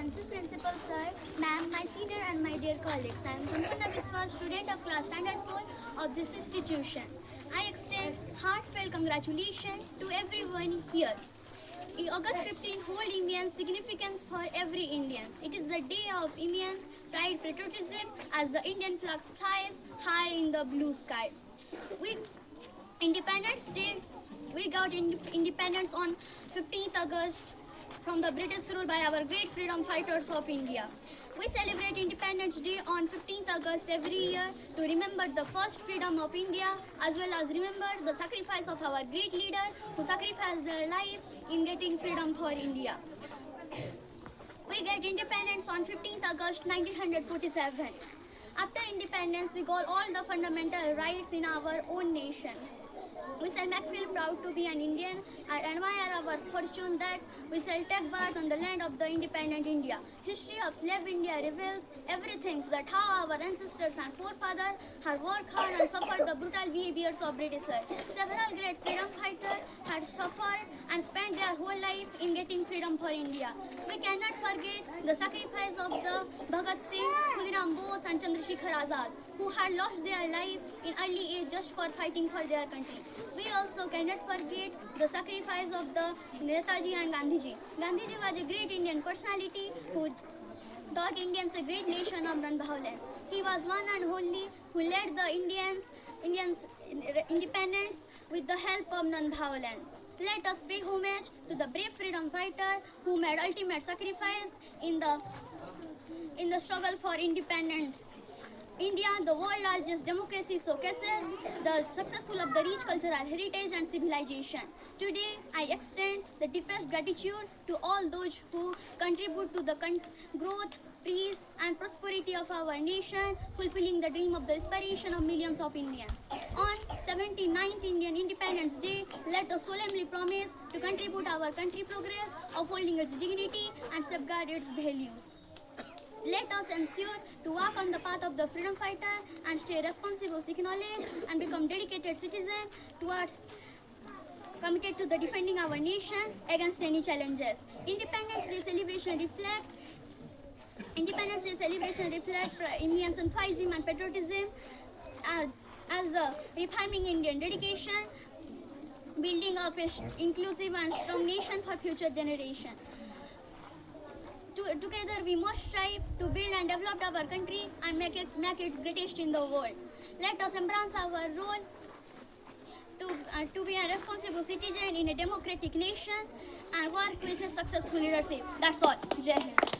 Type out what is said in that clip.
Francis Principal Sir, Ma'am, my senior and my dear colleagues. I am Sampurna Biswas, student of class standard 4 of this institution. I extend heartfelt congratulations to everyone here. August 15 hold immense significance for every Indian. It is the day of immense pride patriotism as the Indian flag flies high in the blue sky. We Independence Day, we got independence on 15th August from the British rule by our great freedom fighters of India. We celebrate Independence Day on 15th August every year to remember the first freedom of India as well as remember the sacrifice of our great leader who sacrificed their lives in getting freedom for India. We get independence on 15th August 1947. After independence, we got all the fundamental rights in our own nation. We shall make feel proud to be an Indian and admire our fortune that we shall take birth on the land of the independent India. History of slave India reveals everything that how our ancestors and forefathers have worked hard and suffered the brutal behaviors of Britishers. Several great freedom fighters had suffered and spent their whole life in getting freedom for India. We cannot forget the sacrifice of the Bhagat Singh, Khudiram Bose and Chandrasekhar Azad, who had lost their life in early age just for fighting for their country. We also cannot forget the sacrifice of the Netaji and Gandhiji. Gandhiji was a great Indian personality who taught Indians a great nation of non-violence. He was one and only who led the Indians independence with the help of non-violence. Let us pay homage to the brave freedom fighter who made ultimate sacrifice in the struggle for independence. India, the world's largest democracy, showcases the successful of the rich cultural heritage and civilization. Today, I extend the deepest gratitude to all those who contribute to the growth, peace, and prosperity of our nation, fulfilling the dream of the aspiration of millions of Indians. On 79th Indian Independence Day, let us solemnly promise to contribute our country progress, upholding its dignity and safeguard its values. Let us ensure to walk on the path of the freedom fighter and stay responsible, seek knowledge, and become dedicated citizens towards committed to the defending our nation against any challenges. Independence Day celebration reflect Indian enthusiasm and patriotism as the refining Indian dedication, building up an inclusive and strong nation for future generations. Together we must strive to build and develop our country and make it greatest in the world. Let us embrace our role to be a responsible citizen in a democratic nation and work with a successful leadership. That's all. Jai Hind.